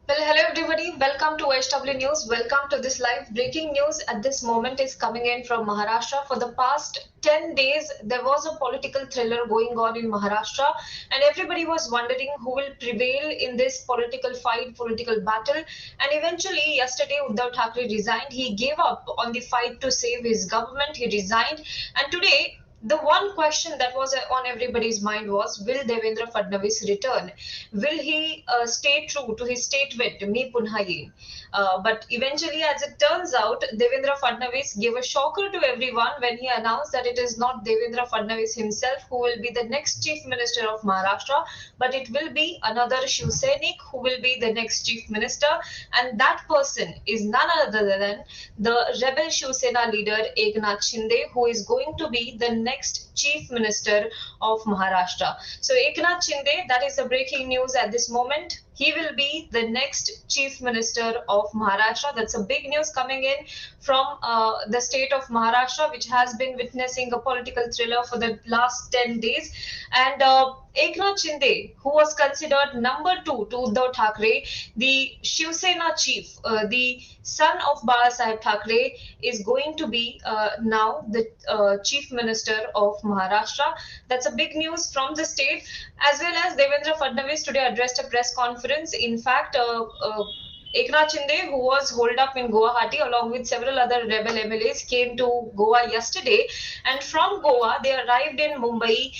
Well, hello everybody. Welcome to HW News. Welcome to this live breaking news at this moment is coming in from Maharashtra. For the past 10 days, there was a political thriller going on in Maharashtra, and everybody was wondering who will prevail in this political fight, political battle. And eventually, yesterday, Uddhav Thackeray resigned. He gave up on the fight to save his government. He resigned. And today, the one question that was on everybody's mind was, will Devendra Fadnavis return? Will he stay true to his statement, "Me punha yein"? But eventually, as it turns out, Devendra Fadnavis gave a shocker to everyone when he announced that it is not Devendra Fadnavis himself who will be the next Chief Minister of Maharashtra, but it will be another Shiv Sainik who will be the next Chief Minister. And that person is none other than the rebel Shiv Sena leader Eknath Shinde, who is going to be the next Chief Minister of Maharashtra. So Eknath Shinde, that is the breaking news at this moment. He will be the next Chief Minister of Maharashtra. That's a big news coming in from the state of Maharashtra, which has been witnessing a political thriller for the last 10 days. And Eknath Shinde, who was considered number two to Uddhav Thackeray, the Shiv Sena chief, the son of Balasaheb Thackeray, is going to be now the Chief Minister of Maharashtra. That's a big news from the state, as well as Devendra Fadnavis today addressed a press conference. In fact, Eknath Shinde, who was holed up in Guwahati along with several other rebel MLAs, came to Goa yesterday, and from Goa they arrived in Mumbai.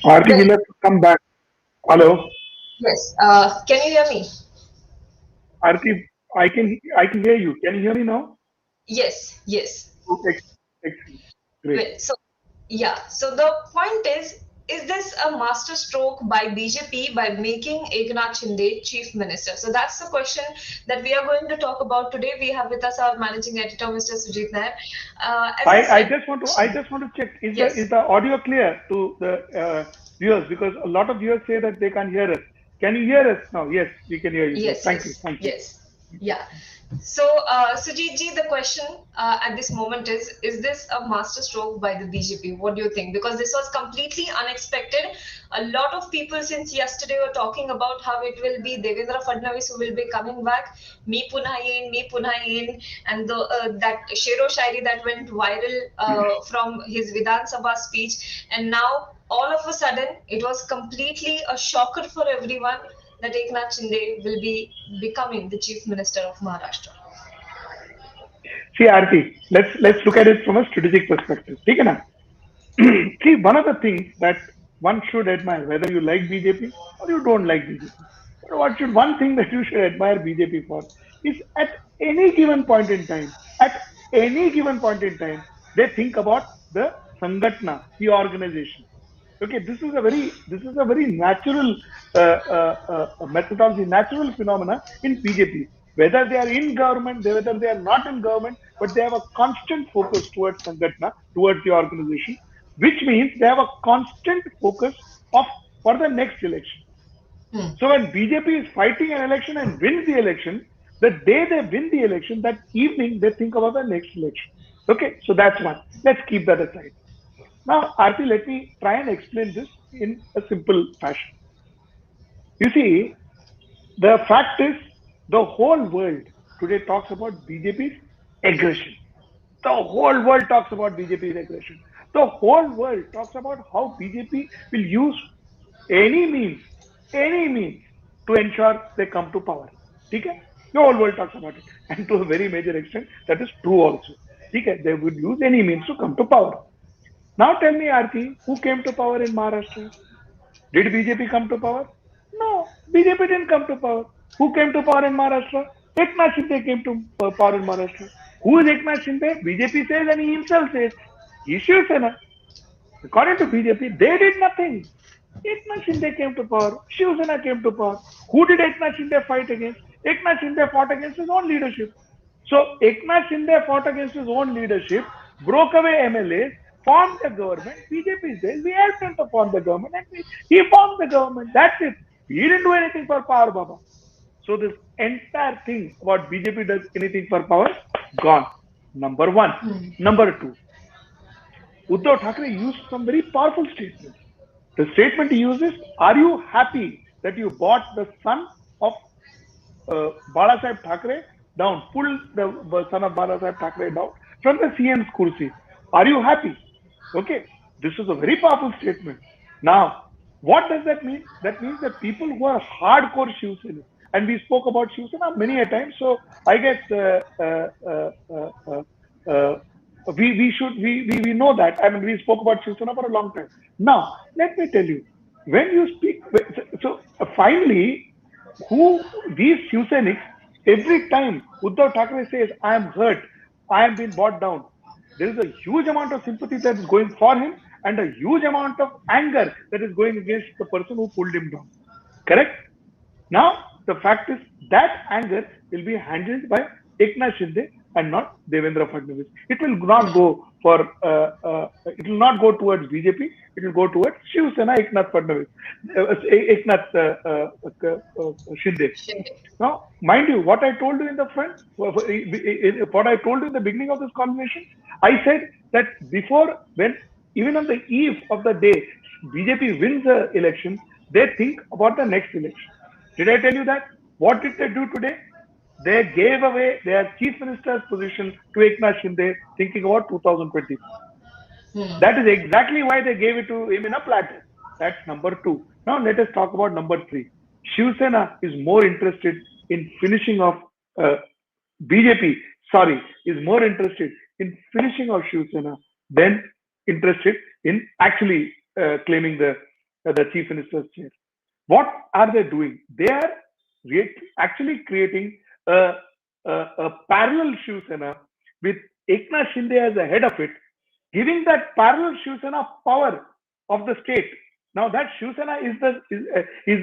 Aarti Well, will have to come back. Hello, yes. Can you hear me? Aarti, I can hear you. Can you hear me now? Yes, yes. Oh, excellent, great. Well, so yeah. So the point is this a master stroke by BJP by making Eknath Shinde Chief Minister? So that's the question that we are going to talk about today. We have with us our managing editor, Mr. Sujit Nair. As I I said, just want to check is yes, the audio clear to the viewers, because a lot of viewers say that they can't hear us. Can you hear us now? Yes, we can hear you. Yes, yes, thank you, yes, thank you. yes. Yeah. So, Sujit ji, the question at this moment is this a master stroke by the BJP? What do you think? Because this was completely unexpected. A lot of people since yesterday were talking about how it will be Devendra Fadnavis who will be coming back, me punha in, and that Shero Shairi that went viral from his Vidhan Sabha speech. And now all of a sudden, it was completely a shocker for everyone that Eknath Shinde will be becoming the Chief Minister of Maharashtra. See, Aarti, let's look at it from a strategic perspective. ठीक है ना? See, one of the things that one should admire, whether you like BJP or you don't like BJP, but one thing that you should admire BJP for is at any given point in time, at any given point in time, they think about the Sangatna, the organization. Okay, this is a very natural methodology, natural phenomena in BJP. Whether they are in government, whether they are not in government, but they have a constant focus towards Sangatna, towards the organization, which means they have a constant focus of for the next election. So when BJP is fighting an election and wins the election, the day they win the election, that evening they think about the next election. Okay, so that's one. Let's keep that aside. Now, Aarti, let me try and explain this in a simple fashion. You see, the fact is, the whole world today talks about BJP's aggression. The whole world talks about BJP's aggression. The whole world talks about how BJP will use any means, any means to ensure they come to power. Okay? The whole world talks about it. And to a very major extent, that is true also. Okay? They would use any means to come to power. Now tell me, Aarti, who came to power in Maharashtra? Did BJP come to power? No, BJP didn't come to power. Who came to power in Maharashtra? Eknath Shinde came to power in Maharashtra. Who is Eknath Shinde? BJP says and he himself says, he's Shiv Sena. According to BJP, they did nothing. Eknath Shinde came to power. Shiv Sena came to power. Who did Eknath Shinde fight against? Eknath Shinde fought against his own leadership. So Eknath Shinde fought against his own leadership, broke away MLAs, formed the government. BJP says we helped him to form the government and he formed the government. That's it. He didn't do anything for power, Baba. So this entire thing about BJP does anything for power, gone. Number one. Number two, Uddhav Thackeray used some very powerful statements. The statement he uses, are you happy that you bought the son of Balasaheb Thackeray down, pulled the son of Balasaheb Thackeray down from the CM's kursi? Are you happy? Okay, this is a very powerful statement. Now, what does that mean? That means that people who are hardcore Shiv Sena, and we spoke about Shiv Sena many a time, so I guess we know that. I mean, we spoke about Shiv Sena for a long time. Now, let me tell you, when you speak, finally, who these Shiv Senics, every time Uddhav Thackeray says, I am hurt, I am being brought down, there is a huge amount of sympathy that is going for him and a huge amount of anger that is going against the person who pulled him down. Correct? Now, the fact is that anger will be handled by Eknath Shinde and not Devendra Fadnavis. It will not go for, it will not go towards BJP. It will go towards Shiv Sena, Eknath Fadnavis, Eknath Shinde. Now, mind you, what I told you in the front, what I told you in the beginning of this conversation, I said that before, when even on the eve of the day BJP wins the election, they think about the next election. Did I tell you that? What did they do today? They gave away their chief minister's position to Eknath Shinde, thinking about 2020. That is exactly why they gave it to him in a platter. That's number two. Now let us talk about number three. Shiv Sena is more interested in finishing off BJP. Sorry, is more interested in finishing off Shiv Sena than interested in actually claiming the chief minister's chair. What are they doing? They are actually creating a parallel Shiv Sena with Eknath Shinde as the head of it, giving that parallel Shiv Sena power of the state. Now that Shiv Sena is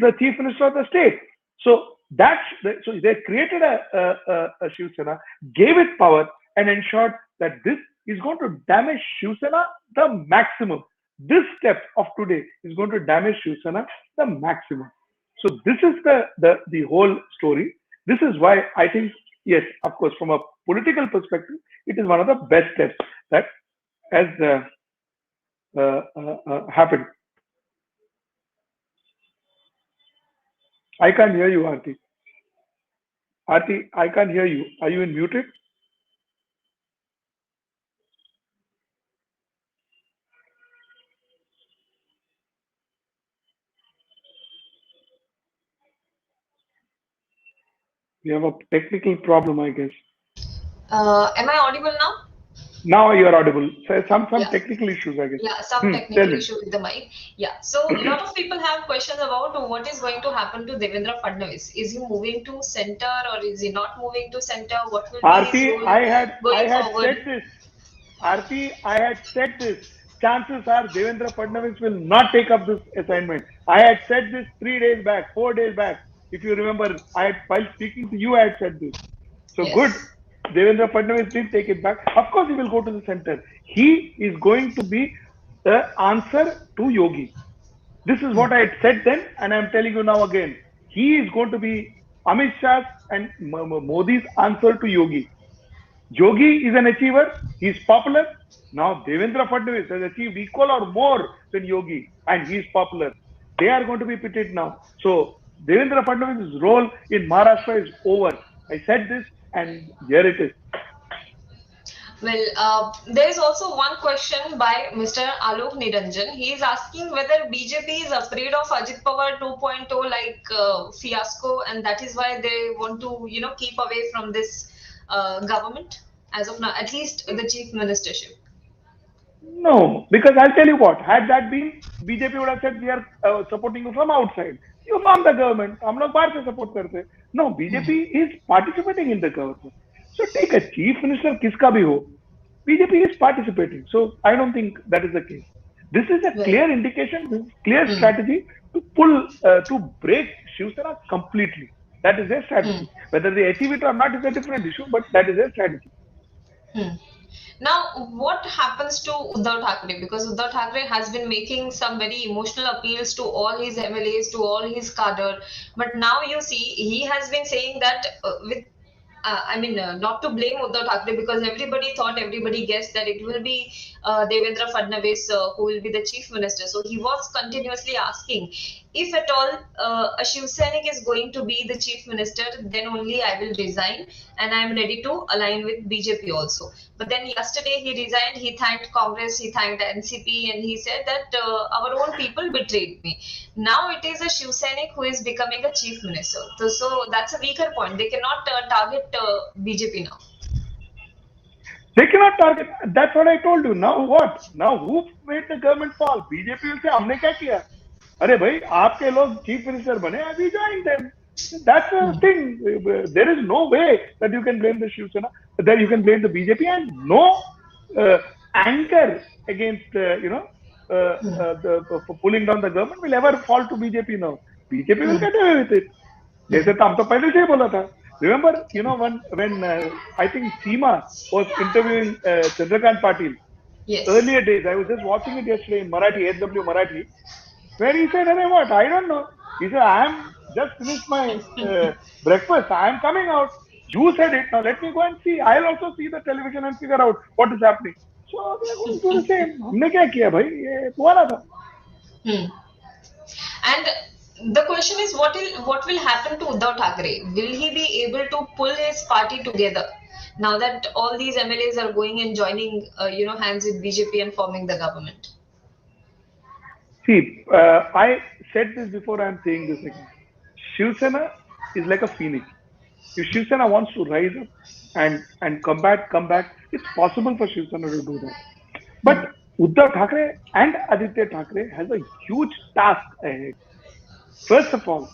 the chief minister of the state. So they created a Shiv Sena, gave it power, and ensured that this is going to damage Shiv Sena the maximum. This step of today is going to damage Shiv Sena the maximum. So this is the whole story. This is why I think, yes, of course, from a political perspective, it is one of the best steps that has happened. I can't hear you, Aarti. Aarti, I can't hear you. Are you in muted? We have a technical problem, I guess. Am I audible now? Now you are audible. So some Yeah. technical issues, I guess. Yeah, some Tell technical me. issue with the mic. Yeah, so a lot of people have questions about what is going to happen to Devendra Fadnavis. Is he moving to center or is he not moving to center? What will be his Aarti, role I going had forward? said this. Aarti, I had said this. Chances are Devendra Fadnavis will not take up this assignment. I had said this 3 days back, 4 days back. If you remember, while speaking to you, I had said this. So good. Yes. Devendra Fadnavis did take it back. Of course, he will go to the center. He is going to be the answer to Yogi. This is what I had said then, and I'm telling you now again. He is going to be Amit Shah's and Modi's answer to Yogi. Yogi is an achiever. He is popular. Now Devendra Fadnavis has achieved equal or more than Yogi, and he is popular. They are going to be pitted now. So Devendra Fadnavis' role in Maharashtra is over. I said this, and here it is. Well, there is also one question by Mr. Alok Niranjan. He is asking whether BJP is afraid of Ajit Pawar 2.0 like fiasco, and that is why they want to, keep away from this government as of now, at least the chief ministership. No, because I'll tell you what, had that been, BJP would have said we are supporting you from outside. You form the government. हम लोग बाहर से support करते. No, BJP is participating in the government. So take a chief minister किसका भी हो, BJP is participating. So I don't think that is the case. This is a Well, clear indication, this is clear strategy to to break Shiv Sena completely. That is their strategy. Whether they achieve it or not is a different issue, but that is their strategy. Now, what happens to Uddhav Thackeray? Because Uddhav Thackeray has been making some very emotional appeals to all his MLAs, to all his cadre. But now you see, he has been saying that not to blame Uddhav Thackeray because everybody guessed that it will be Devendra Fadnavis who will be the chief minister. So he was continuously asking, if at all a Shiv Sainik is going to be the chief minister, then only I will resign and I am ready to align with BJP also. But then yesterday he resigned, he thanked Congress, he thanked NCP, and he said that our own people betrayed me. Now it is a Shiv Sainik who is becoming a chief minister. So that's a weaker point. They cannot target BJP now. They cannot target. That's what I told you. Now what? Now who made the government fall? BJP will say, हमने क्या किया? अरे भाई, आपके लोग chief minister बने, we joined them. That's the thing. There is no way that you can blame the Shiv Sena, that you can blame the BJP, and no anger against for pulling down the government will ever fall to BJP now. BJP will get away with it. जैसे तो हम तो पहले से ही बोला था. Remember, when I think Seema was interviewing Chandrakant Patil. Yes. Earlier days, I was just watching it yesterday in Marathi, SW Marathi, where he said, "Arey what? I don't know." He said, "I am just finished my breakfast. I am coming out. You said it. Now let me go and see. I'll also see the television and figure out what is happening." So they are going to do the same. हमने क्या किया भाई? ये तुम्हारा था. And the question is, what will happen to Uddhav Thackeray? Will he be able to pull his party together now that all these MLAs are going and joining, hands with BJP and forming the government? See, I said this before. I am saying this again. Shiv Sena is like a phoenix. If Shiv Sena wants to rise up and come back, it's possible for Shiv Sena to do that. But Uddhav Thackeray and Aditya Thackeray has a huge task ahead. First of all,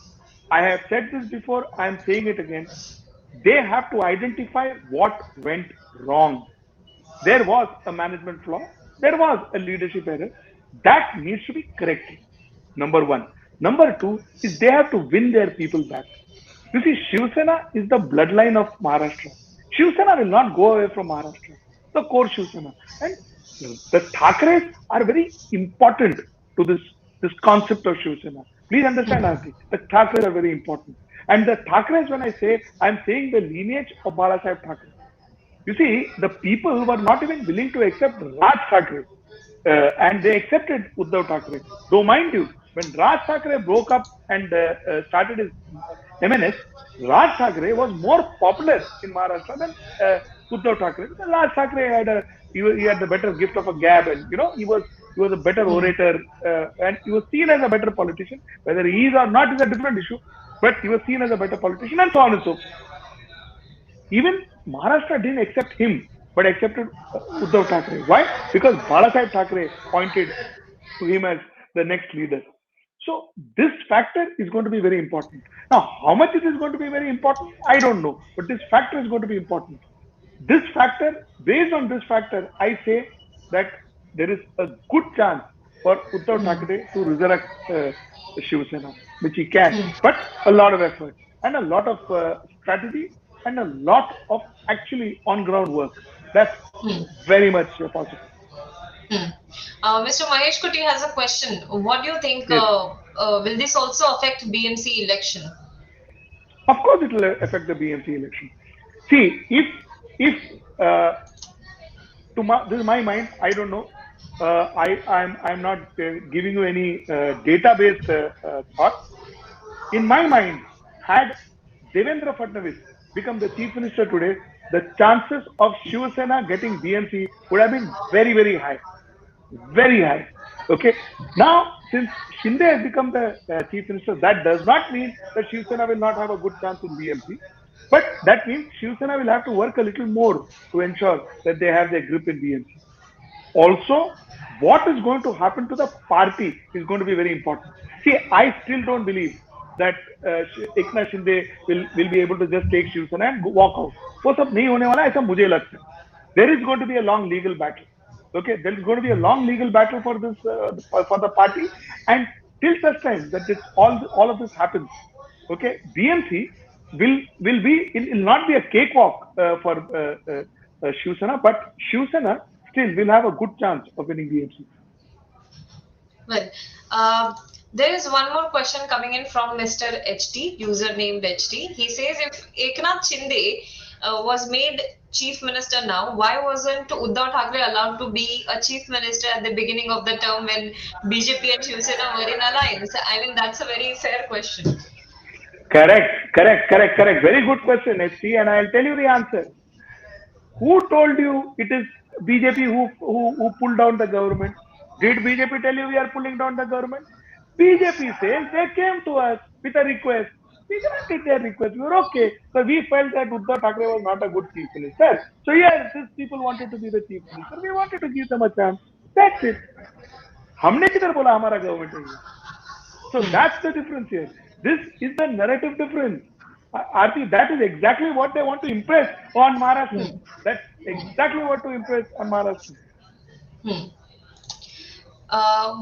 I have said this before, I am saying it again. They have to identify what went wrong. There was a management flaw. There was a leadership error. That needs to be corrected. Number one. Number two is they have to win their people back. You see, Shiv Sena is the bloodline of Maharashtra. Shiv Sena will not go away from Maharashtra. The core Shiv Sena. And the Thackeray's are very important to this concept of Shiv Sena. Please understand, Aarti. The Thackeray's are very important. And the Thackeray's, when I say, I'm saying the lineage of Balasaheb Thackeray. You see, the people were not even willing to accept Raj Thackeray. And they accepted Uddhav Thackeray. Though, mind you, when Raj Thackeray broke up and started his MNS, Raj Thackeray was more popular in Maharashtra than Uddhav Thackeray. Because Raj Thackeray had the better gift of a gab, and he was a better orator, and he was seen as a better politician. Whether he is or not is a different issue, but he was seen as a better politician, and so on and so forth. Even Maharashtra didn't accept him, but accepted Uddhav Thackeray. Why? Because Balasaheb Thackeray pointed to him as the next leader. So this factor is going to be very important. Now, how much it is going to be very important, I don't know. But this factor is going to be important. This factor, based on this factor, I say that there is a good chance for Uddhav Thackeray to resurrect Shiv Sena, which he can. But a lot of effort and a lot of strategy and a lot of actually on-ground work. That's very much possible. Mr. Mahesh Kuti has a question. What do you think? Yes. Will this also affect BMC election? Of course, it will affect the BMC election. See, if this is my mind, I don't know. I'm not giving you any database thought. In my mind, had Devendra Fadnavis become the chief minister today, the chances of Shiv Sena getting BMC would have been very, very high. Very high. Okay. Now, since Shinde has become the chief minister, that does not mean that Shiv Sena will not have a good chance in BMC. But that means Shiv Sena will have to work a little more to ensure that they have their grip in BMC. Also, what is going to happen to the party is going to be very important. See, I still don't believe that Eknath Shinde will be able to just take Shiv Sena and walk out. वो सब नहीं होने वाला ऐसा मुझे लगता है. There is going to be a long legal battle. Okay, there is going to be a long legal battle for this for the party, and till such time that this all of this happens, okay, BMC will not be a cakewalk for Shiv Sena, but Shiv Sena still will have a good chance of winning BMC. Well, there is one more question coming in from Mr. HT, user named HT. He says, if Eknath Shinde was made chief minister now, why wasn't Uddhav Thackeray allowed to be a chief minister at the beginning of the term when BJP and Shiv Sena were in alliance? I mean, that's a very fair question. Correct. Very good question, HT, and I'll tell you the answer. Who told you it is BJP who pulled down the government? Did BJP tell you we are pulling down the government? BJP says they came to us with a request. We granted their request. We were okay. So we felt that Uddhav Thackeray was not a good chief minister. So yes, these people wanted to be the chief minister. We wanted to give them a chance. That's it. हमने किधर बोला हमारा government है ये? So that's the difference here. This is the narrative difference. Aarti, that is exactly what they want to impress on Maharashtra. That's exactly what to impress on Maharashtra.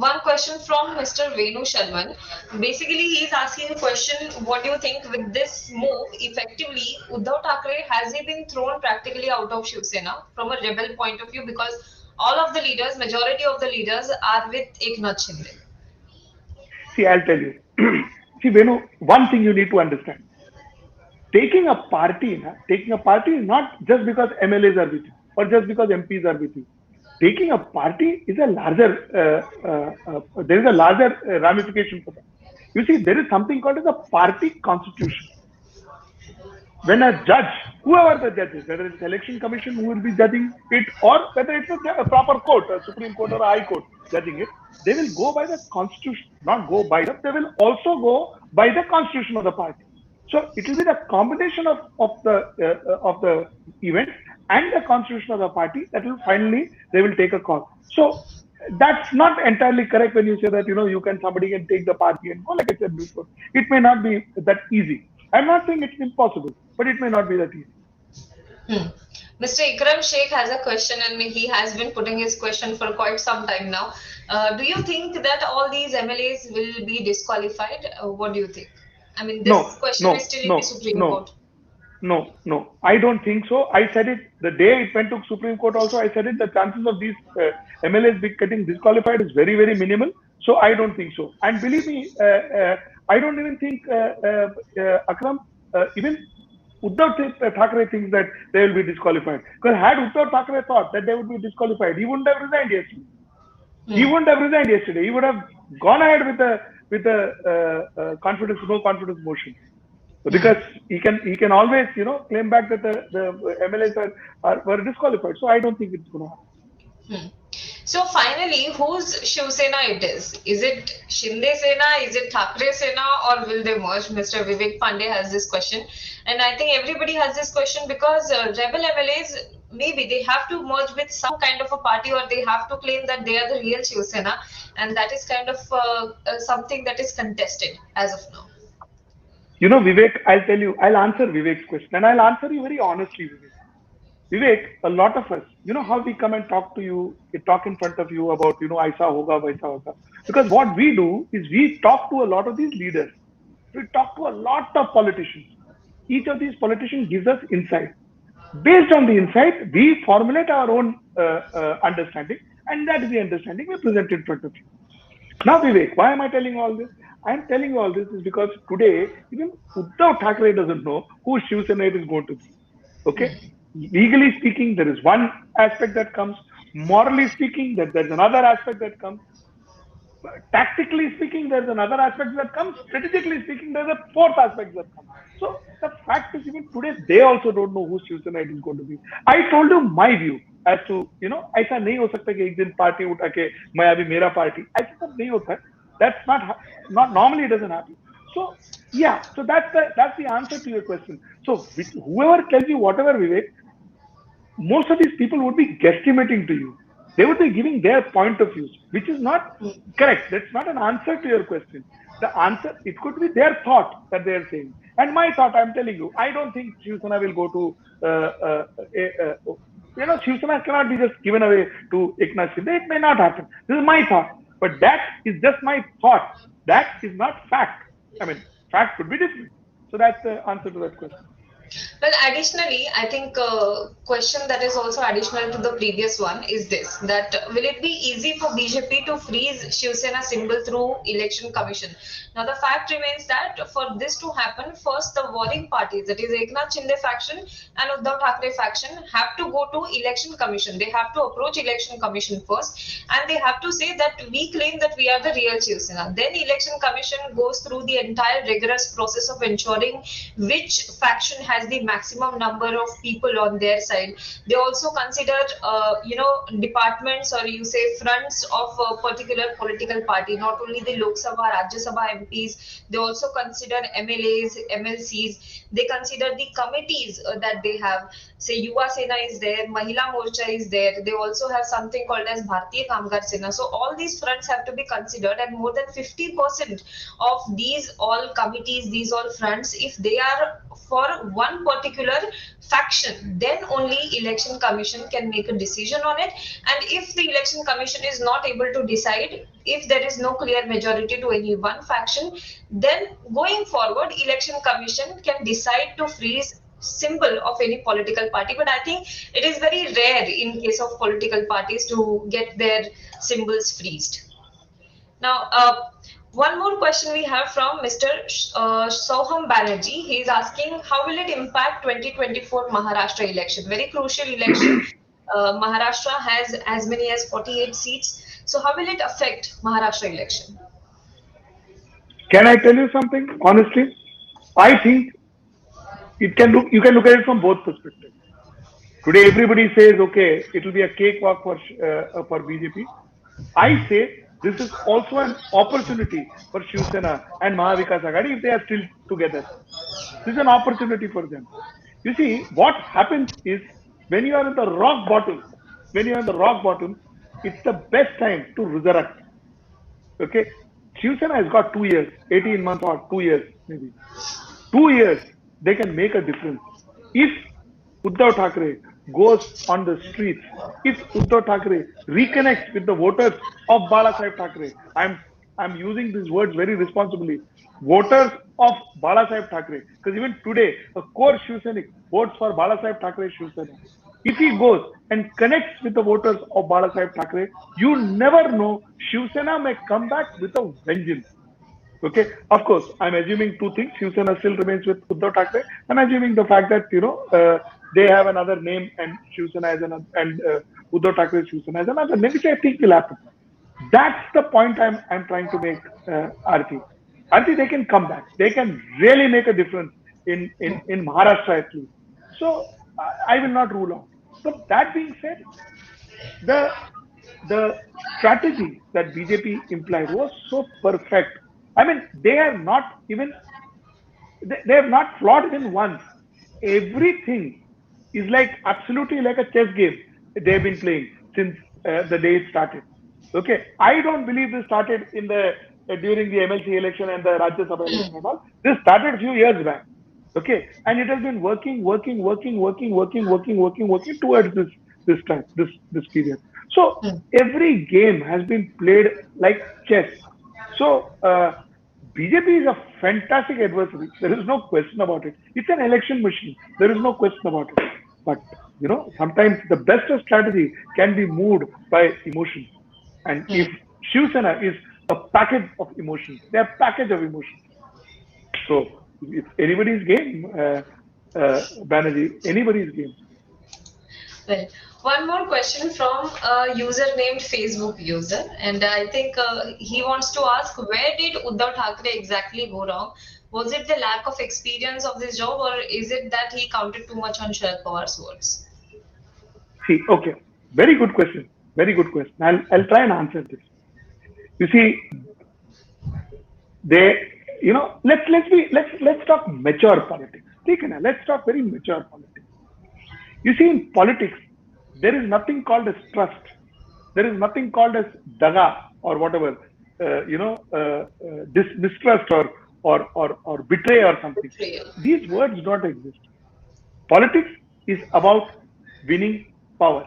One question from Mr. Venu Sharman. Basically, he's asking a question, what do you think with this move, effectively, Uddhav Thackeray, has he been thrown practically out of Shiv Sena from a rebel point of view? Because all of the leaders, majority of the leaders are with Eknath Shinde. See, I'll tell you. See, Venu, one thing you need to understand. Taking a party is not just because MLAs are with you or just because MPs are with you. Taking a party is a larger, there is a larger ramification for that. You see, there is something called as a party constitution. When a judge, whoever the judge is, whether it's election commission who will be judging it or whether it's a proper court, a Supreme Court or a High Court judging it, they will go by the constitution, not go by them. They will also go by the constitution of the party. So it will be the combination of the event and the constitution of the party that will finally they will take a call. So that's not entirely correct when you say that somebody can take the party and go, like I said before. It may not be that easy. I'm not saying it's impossible, but it may not be that easy. Mr. Ikram Sheikh has a question, and he has been putting his question for quite some time now. Do you think that all these MLAs will be disqualified? What do you think? I mean, this question is still in the Supreme Court. No. I don't think so. I said it the day it went to Supreme Court also. I said it, the chances of these MLAs getting disqualified is very, very minimal. So I don't think so. And believe me, I don't even think, Akram, even Uddhav Thackeray thinks that they will be disqualified. Because had Uddhav Thackeray thought that they would be disqualified, he wouldn't have resigned yesterday. He wouldn't have resigned yesterday. He would have gone ahead with a no confidence motion, because he can always claim back that the MLAs were disqualified. So I don't think it's going to happen. Hmm. So finally, whose Shiv Sena it is? Is it Shinde Sena? Is it Thackeray Sena? Or will they merge? Mr. Vivek Pandey has this question. And I think everybody has this question because rebel MLAs, maybe they have to merge with some kind of a party or they have to claim that they are the real Shiv Sena. And that is kind of something that is contested as of now. Vivek, I'll tell you, I'll answer Vivek's question and I'll answer you very honestly, Vivek. Vivek, a lot of us, how we come and talk to you, we talk in front of you about, aisa hoga, vaisa hoga. Because what we do is we talk to a lot of these leaders. We talk to a lot of politicians. Each of these politicians gives us insight. Based on the insight, we formulate our own understanding, and that is the understanding we present in front of you. Now, Vivek, why am I telling all this? I am telling you all this is because today, even Uddhav Thackeray doesn't know who Shiv Sena is going to be. Okay? Legally speaking, there is one aspect that comes. Morally speaking, there's another aspect that comes. Tactically speaking, there's another aspect that comes. Strategically speaking, there's a fourth aspect that comes. So the fact is, even today, they also don't know who Shiv Sena is going to be. I told you my view as to, ऐसा नहीं हो सकता कि एक दिन party उठा के मैं अभी मेरा party. ऐसा सब नहीं होता. That's not normally it doesn't happen. So yeah, so that's the answer to your question. So whoever tells you whatever, Vivek, most of these people would be guesstimating to you. They would be giving their point of views, which is not correct. That's not an answer to your question. The answer, it could be their thought that they are saying. And my thought, I'm telling you, I don't think Shiv Sena will go to, Shiv Sena cannot be just given away to Eknath Shinde. It may not happen. This is my thought. But that is just my thought. That is not fact. I mean, fact could be different. So that's the answer to that question. Well, additionally, I think a question that is also additional to the previous one is this, that will it be easy for BJP to freeze Shiv Sena symbol through election commission? Now, the fact remains that for this to happen, first the warring parties, that is Eknath Shinde faction and Uddhav Thackeray faction, have to go to election commission. They have to approach election commission first and they have to say that we claim that we are the real Shiv Sena. Then election commission goes through the entire rigorous process of ensuring which faction has the maximum number of people on their side. They also consider, departments or you say fronts of a particular political party, not only the Lok Sabha, Rajya Sabha MPs, they also consider MLAs, MLCs, they consider the committees that they have. Say Yuva Sena is there, Mahila Morcha is there, they also have something called as Bharatiya Kamgar Sena. So all these fronts have to be considered and more than 50% of these all committees, these all fronts, if they are for one particular faction, then only election commission can make a decision on it. And if the election commission is not able to decide, if there is no clear majority to any one faction, then going forward election commission can decide to freeze symbol of any political party. But I think it is very rare in case of political parties to get their symbols freezed. Now, one more question we have from Mr. Soham Banerjee. He is asking, how will it impact 2024 Maharashtra election? Very crucial election. Maharashtra has as many as 48 seats. So how will it affect Maharashtra election? Can I tell you something? Honestly, I think you can look at it from both perspectives. Today, everybody says, okay, it will be a cakewalk for BJP. I say this is also an opportunity for Shiv Sena and Mahavikas Aghadi if they are still together. This is an opportunity for them. You see, what happens is when you are at the rock bottom, it's the best time to resurrect. Okay, Shiv Sena has got 2 years, 18 months or 2 years maybe. 2 years, they can make a difference. If Uddhav Thackeray goes on the streets, if Uddhav Thackeray reconnects with the voters of Balasaheb Thackeray, I'm using these words very responsibly, voters of Balasaheb Thackeray, because even today, a core Shiv Sainik votes for Balasaheb Thackeray Shiv Sena. If he goes and connects with the voters of Balasaheb Thackeray, you never know, Shiv Sena may come back with a vengeance. Okay, of course, I'm assuming two things. Shiv Sena still remains with Uddhav Thackeray. I'm assuming the fact that they have another name and Shiv Sena has another, and Uddhav Thackeray Shiv Sena has another name, which I think will happen. That's the point I'm trying to make, Aarti. Aarti, they can come back. They can really make a difference in Maharashtra at least. So I will not rule out. But that being said, the the strategy that BJP implied was so perfect. I mean, they are not even they have not flawed even once. Everything is like absolutely like a chess game they've been playing since the day it started. Okay, I don't believe this started in the during the MLC election and the Rajya Sabha election and all. This started a few years back. Okay, and it has been working towards this time, this period. So Hmm. every game has been played like chess. So BJP is a fantastic adversary. There is no question about it. It's an election machine. There is no question about it. But sometimes the best strategy can be moved by emotions. And if Hmm. Shiv Sena is a package of emotions, they are package of emotions. So it's anybody's game, Banerjee, anybody's game. Well, one more question from a user named Facebook user, and I think he wants to ask, where did Uddhav Thackeray exactly go wrong? Was it the lack of experience of this job, or is it that he counted too much on Sharad Pawar's words? See, okay, very good question. Very good question. I'll try and answer this. You see, they, let's talk mature politics. ठीक है ना? Let's talk very mature politics. You see, in politics, there is nothing called as trust. There is nothing called as daga or whatever, mistrust or betray or something. Betrayal. These words don't exist. Politics is about winning power.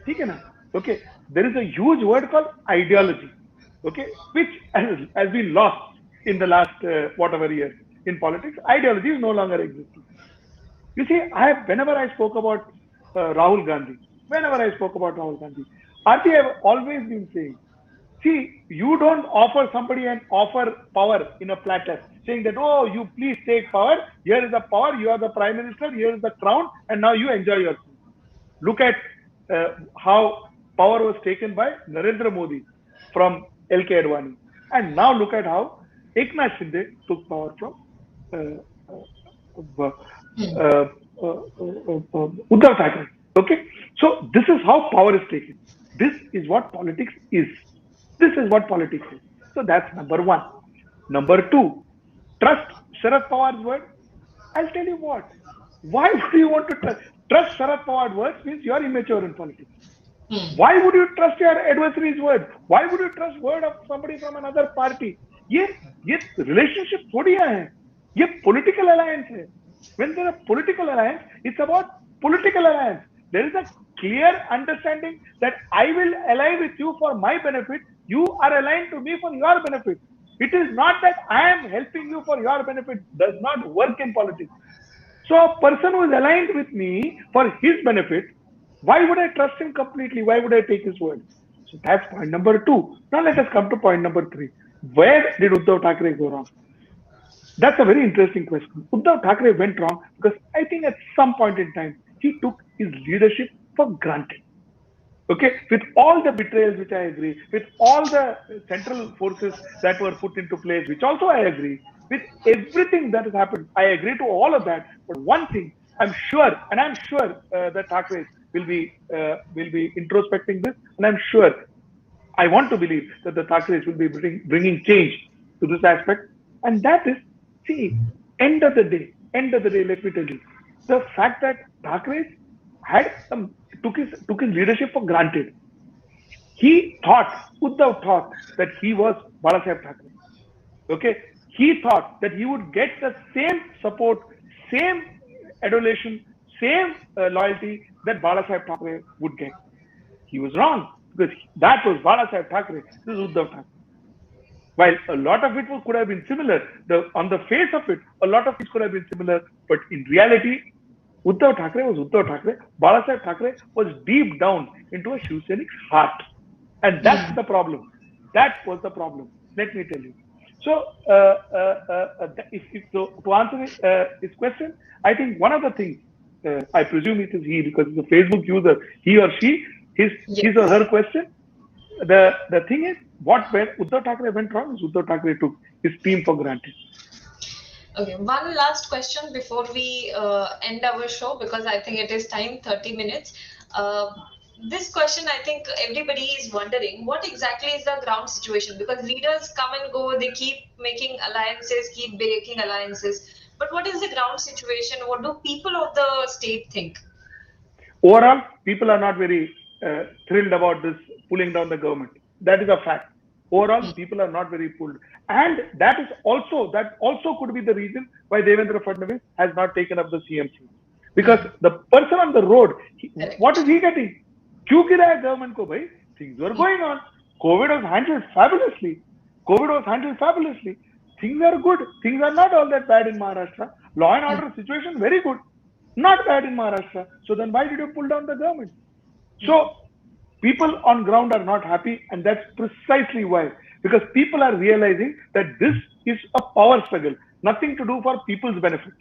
ठीक है ना? Okay. There is a huge word called ideology. Okay, which has been lost in the last whatever years in politics. Ideology is no longer existing. You see, whenever I spoke about Rahul Gandhi, whenever I spoke about Rahul Gandhi, Aarti, I have always been saying, see, you don't offer somebody an offer power in a platter, saying that, oh, you please take power. Here is the power. You are the prime minister. Here is the crown, and now you enjoy yourself. Look at how power was taken by Narendra Modi from L.K. Advani, and now look at how Eknath Shinde took power from uh, uh, Hmm. uh, Uddhav Thackeray. Okay, so this is how power is taken. This is what politics is. This is what politics is. So that's number one. Number two, trust Sharad Pawar's word. I'll tell you what. Why would you want to trust Sharad Pawar's words? Means you are immature in politics. Hmm. Why would you trust your adversary's word? Why would you trust word of somebody from another party? ये ये relationship थोड़ी है. ये political alliance है. When there are political alliance, it's about political alliance. There is a clear understanding that I will ally with you for my benefit. You are aligned to me for your benefit. It is not that I am helping you for your benefit. Does not work in politics. So a person who is aligned with me for his benefit, why would I trust him completely? Why would I take his word? So that's point number two. Now let us come to point number three. Where did Uddhav Thackeray go wrong? That's a very interesting question. Uddhav Thackeray went wrong because I think at some point in time, he took his leadership for granted. Okay, with all the betrayals, which I agree, with all the central forces that were put into place, which also I agree, with everything that has happened, I agree to all of that. But one thing I'm sure, and I'm sure that Thackeray will be introspecting this, and I'm sure I want to believe that the Thackeray's will be bringing change to this aspect, and that is, see, end of the day, let me tell you, the fact that Thackeray had took his leadership for granted. He thought, Uddhav thought that he was Balasaheb Thackeray. Okay, he thought that he would get the same support, same adulation, same loyalty that Balasaheb Thackeray would get. He was wrong because that was Balasaheb Thackeray. This is Uddhav Thackeray. While a lot of it could have been similar, on the face of it, a lot of it could have been similar, but in reality, Uddhav Thackeray was Uddhav Thackeray. Balasaheb Thackeray was deep down into a Shiv Sainic's heart. And that's Hmm. the problem. That was the problem. Let me tell you. So, to answer his question, I think one of the things, I presume it is he because he's a Facebook user, he or she, his or Yes. her question, the thing is, where Uddhav Thackeray went wrong is Uddhav Thackeray took his team for granted. Okay, one last question before we end our show because I think it is time 30 minutes. Uh, this question, I think everybody is wondering what exactly is the ground situation, because leaders come and go, they keep making alliances, keep breaking alliances. But what is the ground situation? What do people of the state think? Overall, people are not very thrilled about this pulling down the government. That is a fact. Overall, people are not very pulled, and that also could be the reason why Devendra Fadnavis has not taken up the CMC, because the person on the road, what is he getting? क्यों गिराया government को भाई? Things were going on. COVID was handled fabulously. Things are good. Things are not all that bad in Maharashtra. Law and order situation very good. Not bad in Maharashtra. So then why did you pull down the government? So people on ground are not happy, and that's precisely why. Because people are realizing that this is a power struggle, nothing to do for people's benefit.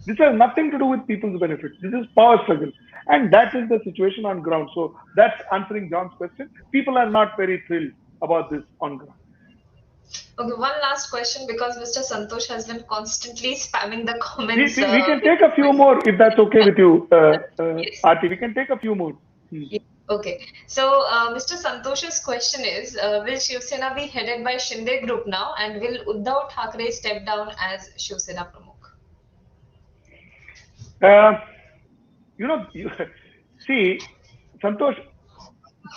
This has nothing to do with people's benefit. This is power struggle. And that is the situation on ground. So that's answering John's question. People are not very thrilled about this on ground. Okay, one last question, because Mr. Santosh has been constantly spamming the comments. We can take a few more if that's okay with you, Yes. Aarti. We can take a few more. Okay, so Mr. Santosh's question is, will Shiv Sena be headed by Shinde group now, and will Uddhav Thackeray step down as Shiv Sena Pramukh? See, Santosh,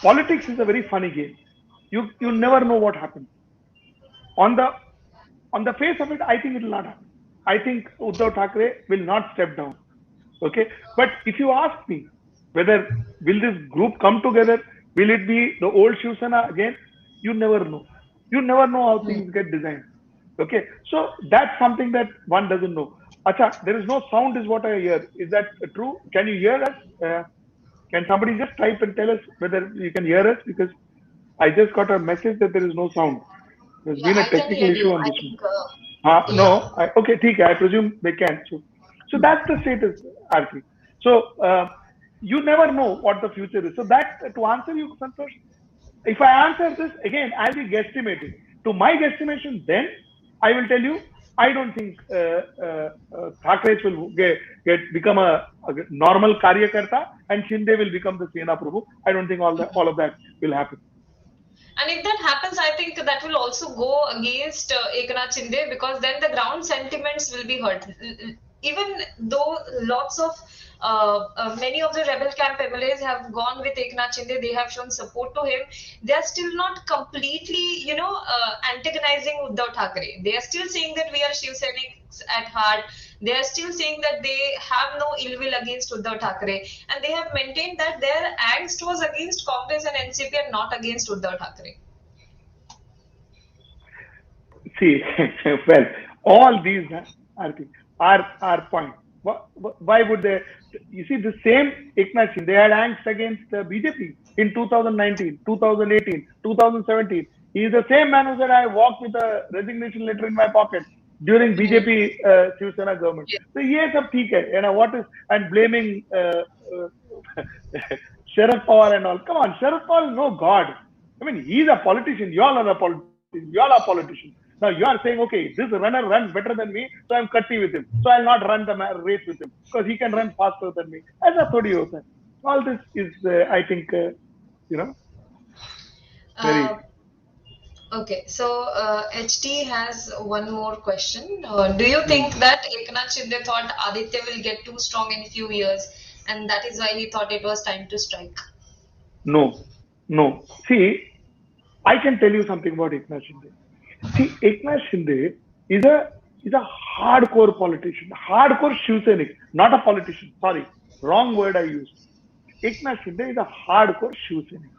politics is a very funny game. You never know what happens. On the face of it, I think it will not happen. I think Uddhav Thackeray will not step down. Okay, but if you ask me whether will this group come together, will it be the old Shiv Sena again? You never know. You never know how things get designed. Okay, so that's something that one doesn't know. Acha, there is no sound, is what I hear. Is that true? Can you hear us? Can somebody just type and tell us whether you can hear us? Because I just got a message that there is no sound. There's been a I can technical hear issue you. on I this think, one. No, okay, I presume they can. So that's the status, Arti. So you never know what the future is. So that, to answer you, Santosh, if I answer this again, I'll be guesstimating. To my guesstimation, then I will tell you, I don't think Thackeray will become a normal karyakarta, and Shinde will become the Sena Prabhu. I don't think all of that will happen. And if that happens, I think that will also go against Eknath Shinde, because then the ground sentiments will be hurt. Even though lots of many of the rebel camp MLAs have gone with Eknath Shinde, they have shown support to him. They are still not completely, antagonizing Uddhav Thackeray. They are still saying that we are Shiv Senics at heart. They are still saying that they have no ill will against Uddhav Thackeray, and they have maintained that their angst was against Congress and NCP and not against Uddhav Thackeray. See, well, all these are points. Why would they? You see, the same Eknath Shinde, they had angst against BJP in 2019, 2018, 2017. He is the same man who said, I walked with a resignation letter in my pocket during BJP Shiv Sena government. So, yes, sab theek hai. What is, and blaming Sharad Pawar and all. Come on, Sharad Pawar is no God. I mean, he's a politician. You all are a politician. You all are politicians. Now you are saying, okay, this runner runs better than me, so I'm cutting with him. So I'll not run the race with him because he can run faster than me. Aisa thodi hota hai. All this is, I think, very. Okay, so HT has one more question. Do you think that Eknath Shinde thought Aditya will get too strong in a few years, and that is why he thought it was time to strike? No. See, I can tell you something about Eknath Shinde. See, Eknath Shinde is a hardcore politician, hardcore Shiv Senic, not a politician. Sorry, wrong word I used. Eknath Shinde is a hardcore Shiv Senic.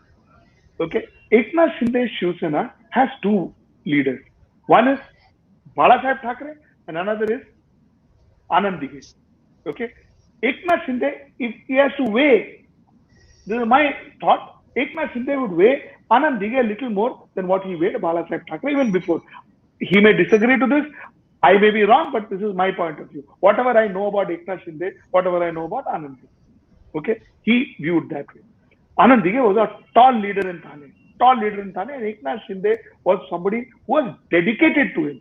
Okay, Eknath Shinde Shiv Sena has two leaders. One is Balasaheb Thackeray and another is Anand Dighe. Okay, Eknath Shinde, if he has to weigh, this is my thought, Eknath Shinde would weigh Anand Dighe a little more than what he weighed Balasaheb Thackeray even before. He may disagree to this. I may be wrong, but this is my point of view. Whatever I know about Eknath Shinde, whatever I know about Anand Dighe. Okay, he viewed that way. Anand Dighe was a tall leader in Thane. And Eknath Shinde was somebody who was dedicated to him.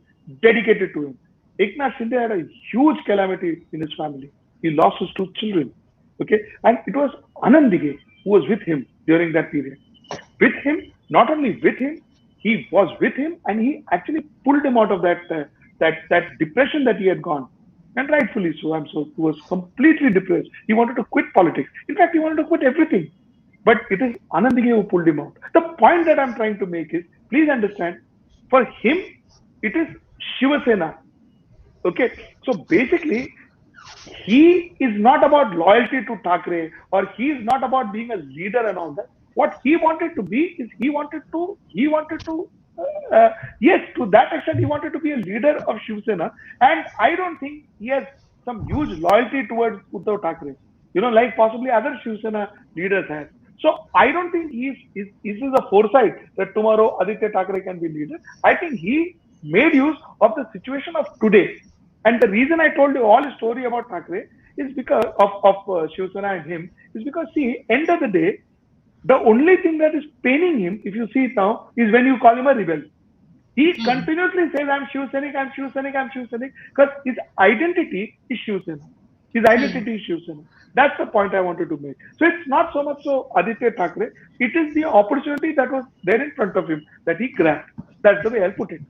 Eknath Shinde had a huge calamity in his family. He lost his two children. Okay, and it was Anand Dighe who was with him during that period. With him, not only with him, he was with him, and he actually pulled him out of that depression that he had gone, and rightfully so. He was completely depressed. He wanted to quit politics. In fact, he wanted to quit everything. But it is Anandige who pulled him out. The point that I'm trying to make is, please understand, for him, it is Shiv Sena. Okay, so basically, he is not about loyalty to Thackeray, or he is not about being a leader and all that. What he wanted to be is yes, to that extent, he wanted to be a leader of Shiv Sena. And I don't think he has some huge loyalty towards Uddhav Thackeray, like possibly other Shiv Sena leaders have. So I don't think this is a foresight that tomorrow Aditya Thackeray can be leader. I think he made use of the situation of today. And the reason I told you all the story about Thackeray is because of Shiv Sena and him, is because, see, end of the day, the only thing that is paining him, if you see it now, is when you call him a rebel. He continuously says, I'm Shiv Sainik, I'm Shiv Sainik, I'm Shiv Sainik, because his identity is Shiv Sena. His identity is Shiv Sena. That's the point I wanted to make. So it's not so much so Aditya Thackeray, it is the opportunity that was there in front of him that he grabbed. That's the way I'll put it.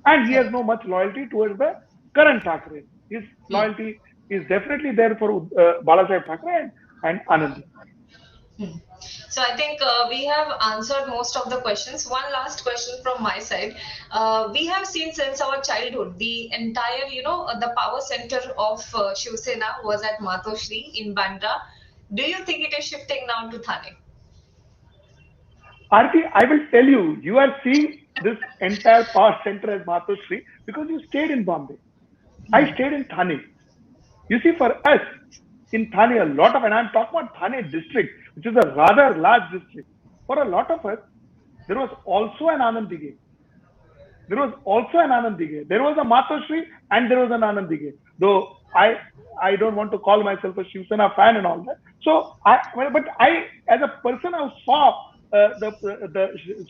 And he has no much loyalty towards the current Thackeray. His loyalty is definitely there for Balasaheb Thackeray and Anand. So I think we have answered most of the questions. One last question from my side. We have seen since our childhood, the entire, the power center of Shiv Sena was at Matoshri in Bandra. Do you think it is shifting now to Thane? Aarti, I will tell you, you are seeing this entire power center at Matoshri because you stayed in Bombay. I stayed in Thane. You see, for us, in Thane, and I'm talking about Thane district, which is a rather large district. For a lot of us, there was also an Anand Dige. There was a Matoshri and there was an Anand Dige. Though I don't want to call myself a Shiv Sena fan and all that. So, as a person who saw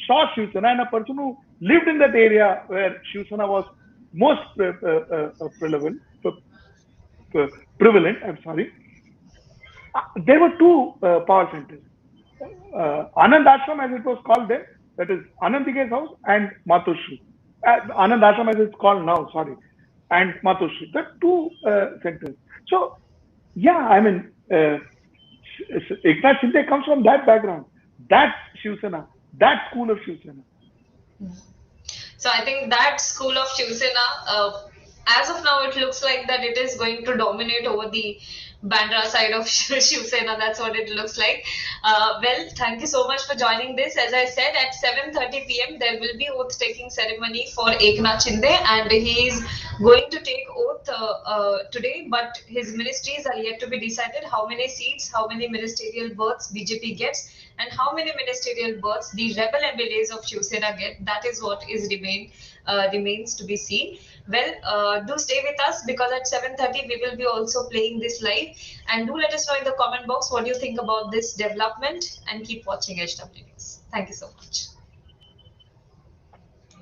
saw Shiv Sena, and a person who lived in that area where Shiv Sena was most prevalent, there were two power centers. Anand Ashram, as it was called there, that is Anand Dige's house, and Matoshri. Anand Ashram, as it's called now, and Matoshri. The two centers. So, yeah, I mean, Eknath Shinde comes from that background, that Shiv Sena, that school of Shiv Sena. So I think that school of Shiv Sena, as of now, it looks like that it is going to dominate over the Bandra side of Shiv Sena. That's what it looks like. Well, thank you so much for joining this. As I said, at 7:30 p.m. there will be oath-taking ceremony for Eknath Shinde, and he is going to take oath today. But his ministries are yet to be decided. How many seats, how many ministerial berths BJP gets, and how many ministerial berths the rebel MLAs of Shiv Sena get. That is what is remains to be seen. Well, do stay with us, because at 7:30 we will be also playing this live, and do let us know in the comment box what you think about this development, and keep watching HW News. Thank you so much.